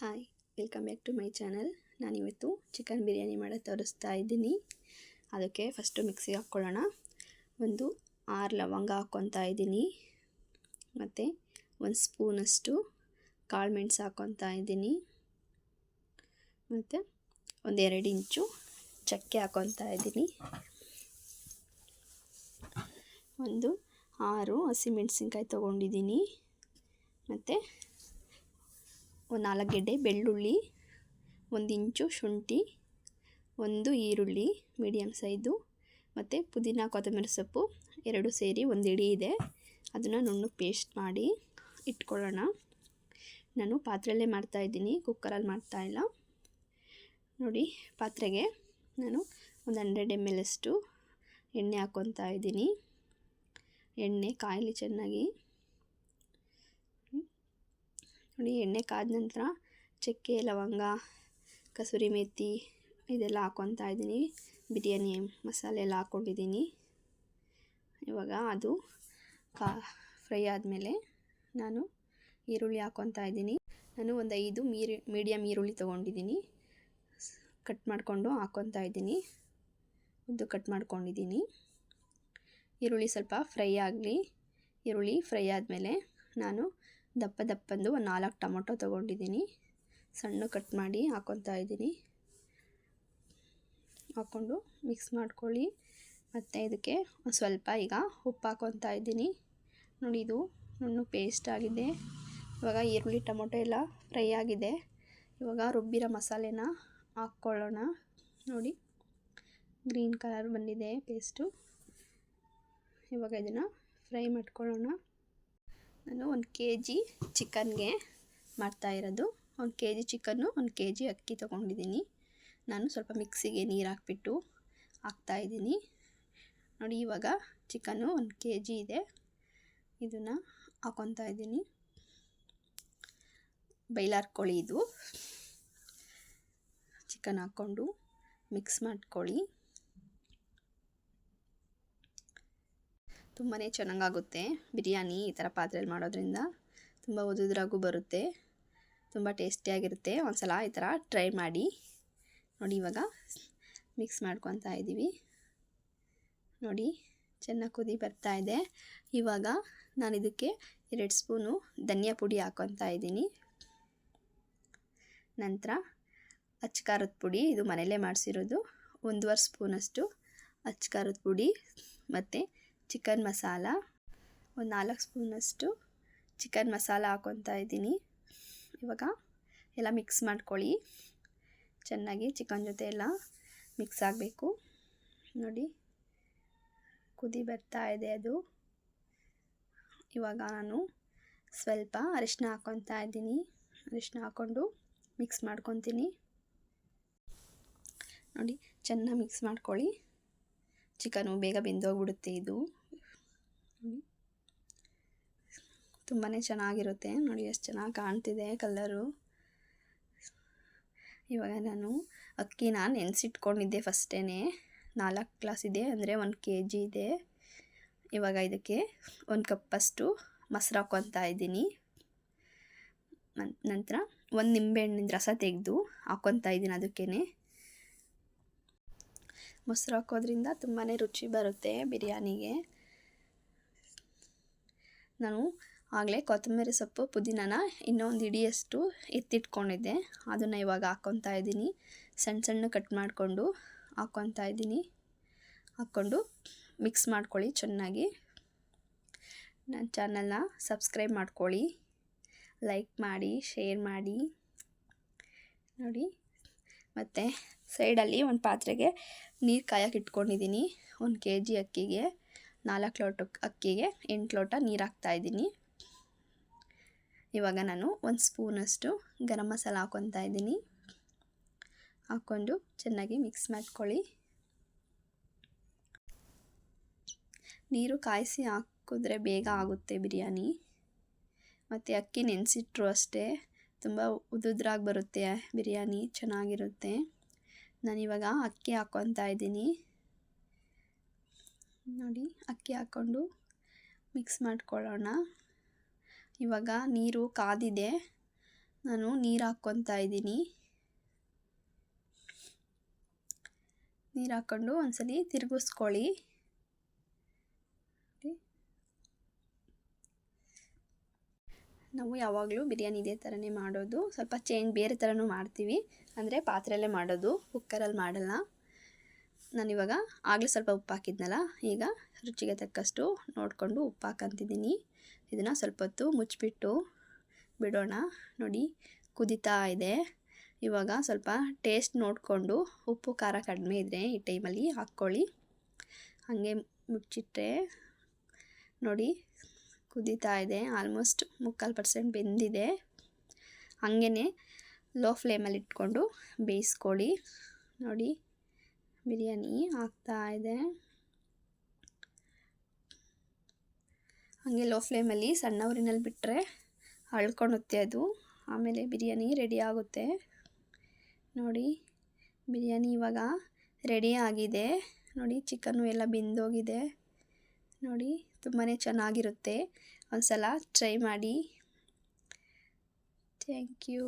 Hi, welcome back to my channel. ನಾನಿವತ್ತು chicken biryani ಮಾಡೋದು ತೋರಿಸ್ತಾ ಇದ್ದೀನಿ. ಅದಕ್ಕೆ ಫಸ್ಟು ಮಿಕ್ಸಿಗೆ ಹಾಕ್ಕೊಳ್ಳೋಣ. ಒಂದು 6 ಲವಂಗ ಹಾಕ್ಕೊತಾ ಇದ್ದೀನಿ, ಮತ್ತು 1 ಸ್ಪೂನಷ್ಟು ಕಾಳು ಮೆಣಸು ಹಾಕ್ಕೊತಾ ಇದ್ದೀನಿ, ಮತ್ತು 1-2 ಇಂಚು ಚಕ್ಕೆ ಹಾಕ್ಕೊತಾ ಇದ್ದೀನಿ, ಒಂದು 6 ಹಸಿಮೆಣಸಿನ್ಕಾಯಿ ತೊಗೊಂಡಿದ್ದೀನಿ, ಮತ್ತು 4 ಗೆಡ್ಡೆ ಬೆಳ್ಳುಳ್ಳಿ, 1 ಇಂಚು ಶುಂಠಿ, 1 ಈರುಳ್ಳಿ ಮೀಡಿಯಮ್ ಸೈಜು, ಮತ್ತು ಪುದೀನ ಕೊತ್ತಂಬರಿ ಸೊಪ್ಪು 2 ಸೇರಿ 1 ಹಿಡಿ ಇದೆ. ಅದನ್ನು ನುಣ್ಣಗೆ ಪೇಸ್ಟ್ ಮಾಡಿ ಇಟ್ಕೊಳ್ಳೋಣ. ನಾನು ಪಾತ್ರೆಯಲ್ಲೇ ಮಾಡ್ತಾಯಿದ್ದೀನಿ, ಕುಕ್ಕರಲ್ಲಿ ಮಾಡ್ತಾಯಿಲ್ಲ. ನೋಡಿ, ಪಾತ್ರೆಗೆ ನಾನು ಒಂದು 100 ml ಅಷ್ಟು ಎಣ್ಣೆ ಹಾಕ್ಕೊತಾ ಇದ್ದೀನಿ. ಎಣ್ಣೆ ಕಾಯಲಿ ಚೆನ್ನಾಗಿ. ನೋಡಿ, ಎಣ್ಣೆ ಕಾದ ನಂತರ ಚಕ್ಕೆ, ಲವಂಗ, ಕಸೂರಿ ಮೇಥಿ ಇದೆಲ್ಲ ಹಾಕ್ಕೊತಾ ಇದ್ದೀನಿ. ಬಿರಿಯಾನಿ ಮಸಾಲೆ ಎಲ್ಲ ಹಾಕ್ಕೊಂಡಿದ್ದೀನಿ. ಇವಾಗ ಅದು ಫ್ರೈ ಆದಮೇಲೆ ನಾನು ಈರುಳ್ಳಿ ಹಾಕ್ಕೊತಾ ಇದ್ದೀನಿ. ನಾನು ಒಂದು 5 ಮೀಡಿಯಮ್ ಈರುಳ್ಳಿ ತೊಗೊಂಡಿದ್ದೀನಿ. ಕಟ್ ಮಾಡಿಕೊಂಡು ಹಾಕ್ಕೊತಾ ಇದ್ದೀನಿ. ಉದ್ದು ಕಟ್ ಮಾಡ್ಕೊಂಡಿದ್ದೀನಿ. ಈರುಳ್ಳಿ ಸ್ವಲ್ಪ ಫ್ರೈ ಆಗಲಿ. ಈರುಳ್ಳಿ ಫ್ರೈ ಆದಮೇಲೆ ನಾನು ದಪ್ಪಂದು ಒಂದು 4 ಟೊಮೊಟೊ ತೊಗೊಂಡಿದ್ದೀನಿ. ಸಣ್ಣ ಕಟ್ ಮಾಡಿ ಹಾಕ್ಕೊತಾ ಇದ್ದೀನಿ. ಹಾಕ್ಕೊಂಡು ಮಿಕ್ಸ್ ಮಾಡ್ಕೊಳ್ಳಿ. ಮತ್ತು ಇದಕ್ಕೆ ಒಂದು ಸ್ವಲ್ಪ ಈಗ ಉಪ್ಪು ಹಾಕ್ಕೊತಾ ಇದ್ದೀನಿ. ನೋಡಿ, ಇದು ನುಣ್ಣಗೆ ಪೇಸ್ಟ್ ಆಗಿದೆ. ಇವಾಗ ಈರುಳ್ಳಿ ಟೊಮೊಟೊ ಎಲ್ಲ ಫ್ರೈ ಆಗಿದೆ. ಇವಾಗ ರುಬ್ಬಿರೋ ಮಸಾಲೆನ ಹಾಕ್ಕೊಳ್ಳೋಣ. ನೋಡಿ, ಗ್ರೀನ್ ಕಲರ್ ಬಂದಿದೆ ಪೇಸ್ಟು. ಇವಾಗ ಇದನ್ನು ಫ್ರೈ ಮಾಡ್ಕೊಳ್ಳೋಣ. ನಾನು 1 kg ಚಿಕನ್ಗೆ ಮಾಡ್ತಾಯಿರೋದು. 1 kg ಚಿಕನ್ನು, 1 kg ಅಕ್ಕಿ ತೊಗೊಂಡಿದ್ದೀನಿ. ನಾನು ಸ್ವಲ್ಪ ಮಿಕ್ಸಿಗೆ ನೀರು ಹಾಕ್ಬಿಟ್ಟು ಹಾಕ್ತಾಯಿದ್ದೀನಿ. ನೋಡಿ, ಇವಾಗ ಚಿಕನ್ನು 1 kg ಇದೆ. ಇದನ್ನು ಹಾಕ್ಕೊತಾ ಇದ್ದೀನಿ. ಬೈಲಾರ್ ಕೋಳಿ ಇದು. ಚಿಕನ್ ಹಾಕ್ಕೊಂಡು ಮಿಕ್ಸ್ ಮಾಡ್ಕೊಳ್ಳಿ. ತುಂಬಾ ಚೆನ್ನಾಗಾಗುತ್ತೆ ಬಿರಿಯಾನಿ ಈ ಥರ ಪಾತ್ರೆಯಲ್ಲಿ ಮಾಡೋದ್ರಿಂದ. ತುಂಬ ಉದುದ್ರಾಗೂ ಬರುತ್ತೆ, ತುಂಬ ಟೇಸ್ಟಿಯಾಗಿರುತ್ತೆ. ಒಂದು ಸಲ ಈ ಥರ ಟ್ರೈ ಮಾಡಿ. ನೋಡಿ, ಇವಾಗ ಮಿಕ್ಸ್ ಮಾಡ್ಕೊತಾ ಇದ್ದೀವಿ. ನೋಡಿ, ಚೆನ್ನಾಗಿ ಕುದಿ ಬರ್ತಾ ಇದೆ. ಇವಾಗ ನಾನು ಇದಕ್ಕೆ 2 ಸ್ಪೂನು ಧನಿಯಾ ಪುಡಿ ಹಾಕ್ಕೊತಾ ಇದ್ದೀನಿ. ನಂತರ ಅಚ್ಚ ಖಾರದ ಪುಡಿ, ಇದು ಮನೆಯಲ್ಲೇ ಮಾಡಿಸಿರೋದು, 1.5 ಸ್ಪೂನಷ್ಟು ಅಚ್ಚ ಖಾರದ ಪುಡಿ, ಮತ್ತು ಚಿಕನ್ ಮಸಾಲ, ಒಂದು 4 ಸ್ಪೂನಷ್ಟು ಚಿಕನ್ ಮಸಾಲ ಹಾಕ್ಕೊತಾ ಇದ್ದೀನಿ. ಇವಾಗ ಎಲ್ಲ ಮಿಕ್ಸ್ ಮಾಡ್ಕೊಳ್ಳಿ ಚೆನ್ನಾಗಿ. ಚಿಕನ್ ಜೊತೆ ಎಲ್ಲ ಮಿಕ್ಸ್ ಆಗಬೇಕು. ನೋಡಿ, ಕುದಿ ಬರ್ತಾ ಇದೆ ಅದು. ಇವಾಗ ನಾನು ಸ್ವಲ್ಪ ಅರಿಶಿನ ಹಾಕ್ಕೊತಾ ಇದ್ದೀನಿ. ಅರಿಶಿನ ಹಾಕ್ಕೊಂಡು ಮಿಕ್ಸ್ ಮಾಡ್ಕೊತೀನಿ. ನೋಡಿ, ಚೆನ್ನಾಗಿ ಮಿಕ್ಸ್ ಮಾಡ್ಕೊಳ್ಳಿ. ಚಿಕನು ಬೇಗ ಬೆಂದೋಗ್ಬಿಡುತ್ತೆ ಇದು. ತುಂಬಾ ಚೆನ್ನಾಗಿರುತ್ತೆ. ನೋಡಿ, ಎಷ್ಟು ಚೆನ್ನಾಗಿ ಕಾಣ್ತಿದೆ ಕಲರು. ಇವಾಗ ನಾನು ಅಕ್ಕಿನ ನೆನೆಸಿಟ್ಕೊಂಡಿದ್ದೆ ಫಸ್ಟೇ. 4 ಗ್ಲಾಸ್ ಇದೆ, ಅಂದರೆ 1 kg ಇದೆ. ಇವಾಗ ಇದಕ್ಕೆ 1 ಕಪ್ಪಷ್ಟು ಮೊಸರು ಹಾಕ್ಕೊತಾ ಇದ್ದೀನಿ. ನಂತರ 1 ನಿಂಬೆಹಣ್ಣಿನ ರಸ ತೆಗೆದು ಹಾಕ್ಕೊತಾ ಇದ್ದೀನಿ. ಅದಕ್ಕೇ ಮೊಸರು ಹಾಕೋದ್ರಿಂದ ತುಂಬಾ ರುಚಿ ಬರುತ್ತೆ ಬಿರಿಯಾನಿಗೆ. ನಾನು ಆಗಲೇ ಕೊತ್ತಂಬರಿ ಸೊಪ್ಪು, ಪುದೀನನ ಇನ್ನೊಂದು ಹಿಡಿಯಷ್ಟು ಎತ್ತಿಟ್ಕೊಂಡಿದ್ದೆ. ಅದನ್ನು ಇವಾಗ ಹಾಕ್ಕೊತಾ ಇದ್ದೀನಿ. ಸಣ್ಣ ಕಟ್ ಮಾಡಿಕೊಂಡು ಹಾಕ್ಕೊತಾ ಇದ್ದೀನಿ. ಹಾಕ್ಕೊಂಡು ಮಿಕ್ಸ್ ಮಾಡ್ಕೊಳ್ಳಿ ಚೆನ್ನಾಗಿ. ನನ್ನ ಚಾನಲ್ನ ಸಬ್ಸ್ಕ್ರೈಬ್ ಮಾಡ್ಕೊಳ್ಳಿ, ಲೈಕ್ ಮಾಡಿ, ಶೇರ್ ಮಾಡಿ. ನೋಡಿ, ಮತ್ತು ಸೈಡಲ್ಲಿ ಒಂದು ಪಾತ್ರೆಗೆ ನೀರು ಕಾಯಕ್ಕೆ ಇಟ್ಕೊಂಡಿದ್ದೀನಿ. 1 kg ಅಕ್ಕಿಗೆ 4 ಲೋಟ ಅಕ್ಕಿಗೆ 8 ಲೋಟ ನೀರು ಹಾಕ್ತಾಯಿದ್ದೀನಿ. ಇವಾಗ ನಾನು 1 ಸ್ಪೂನಷ್ಟು ಗರಂ ಮಸಾಲ ಹಾಕ್ಕೊತಾ ಇದ್ದೀನಿ. ಹಾಕ್ಕೊಂಡು ಚೆನ್ನಾಗಿ ಮಿಕ್ಸ್ ಮಾಡ್ಕೊಳ್ಳಿ. ನೀರು ಕಾಯಿಸಿ ಹಾಕಿದ್ರೆ ಬೇಗ ಆಗುತ್ತೆ ಬಿರಿಯಾನಿ. ಮತ್ತು ಅಕ್ಕಿ ನೆನೆಸಿಟ್ರು ಅಷ್ಟೇ, ತುಂಬ ಉದುದ್ರಾಗಿ ಬರುತ್ತೆ ಬಿರಿಯಾನಿ, ಚೆನ್ನಾಗಿರುತ್ತೆ. ನಾನಿವಾಗ ಅಕ್ಕಿ ಹಾಕ್ಕೊತಾ ಇದ್ದೀನಿ. ನೋಡಿ, ಅಕ್ಕಿ ಹಾಕ್ಕೊಂಡು ಮಿಕ್ಸ್ ಮಾಡ್ಕೊಳ್ಳೋಣ. ಇವಾಗ ನೀರು ಕಾದಿದೆ. ನಾನು ನೀರು ಹಾಕ್ಕೊತಾ ಇದ್ದೀನಿ. ನೀರು ಹಾಕ್ಕೊಂಡು ಒಂದ್ಸಲಿ ತಿರುಗಿಸ್ಕೊಳ್ಳಿ. ನಾವು ಯಾವಾಗಲೂ ಬಿರಿಯಾನಿ ಇದೇ ಥರನೇ ಮಾಡೋದು, ಸ್ವಲ್ಪ ಚೇಂಜ್ ಬೇರೆ ಥರನೂ ಮಾಡ್ತೀವಿ. ಅಂದರೆ ಪಾತ್ರೆಯಲ್ಲೇ ಮಾಡೋದು, ಕುಕ್ಕರಲ್ಲಿ ಮಾಡಲ್ಲ. ನಾನಿವಾಗ ಆಗಲೇ ಸ್ವಲ್ಪ ಉಪ್ಪು ಹಾಕಿದ್ನಲ್ಲ, ಈಗ ರುಚಿಗೆ ತಕ್ಕಷ್ಟು ನೋಡಿಕೊಂಡು ಉಪ್ಪು ಹಾಕಂತಿದ್ದೀನಿ. ಇದನ್ನು ಸ್ವಲ್ಪ ಹೊತ್ತು ಮುಚ್ಚಿಬಿಟ್ಟು ಬಿಡೋಣ. ನೋಡಿ ಕುದೀತಾ ಇದೆ. ಇವಾಗ ಸ್ವಲ್ಪ ಟೇಸ್ಟ್ ನೋಡಿಕೊಂಡು ಉಪ್ಪು ಖಾರ ಕಡಿಮೆ ಇದ್ದರೆ ಈ ಟೈಮಲ್ಲಿ ಹಾಕ್ಕೊಳ್ಳಿ. ಹಾಗೆ ಮುಚ್ಚಿಟ್ರೆ ನೋಡಿ ಕುದೀತಾ ಇದೆ. ಆಲ್ಮೋಸ್ಟ್ 3/4% ಬೆಂದಿದೆ. ಹಾಗೇ ಲೋ ಫ್ಲೇಮಲ್ಲಿ ಇಟ್ಕೊಂಡು ಬೇಯಿಸ್ಕೊಳ್ಳಿ. ನೋಡಿ ಬಿರಿಯಾನಿ ಆಗ್ತಾ ಇದೆ. ಹಾಗೆ ಲೋ ಫ್ಲೇಮಲ್ಲಿ ಸಣ್ಣ ಉರಿನಲ್ಲಿ ಬಿಟ್ಟರೆ ಅಳ್ಕೊಳುತ್ತೆ ಅದು. ಆಮೇಲೆ ಬಿರಿಯಾನಿ ರೆಡಿ ಆಗುತ್ತೆ. ನೋಡಿ ಬಿರಿಯಾನಿ ಇವಾಗ ರೆಡಿ ಆಗಿದೆ. ನೋಡಿ ಚಿಕನ್ನು ಎಲ್ಲ ಬೆಂದೋಗಿದೆ. ನೋಡಿ ತುಂಬಾ ಚೆನ್ನಾಗಿರುತ್ತೆ. ಒಂದು ಸಲ ಟ್ರೈ ಮಾಡಿ. Thank you.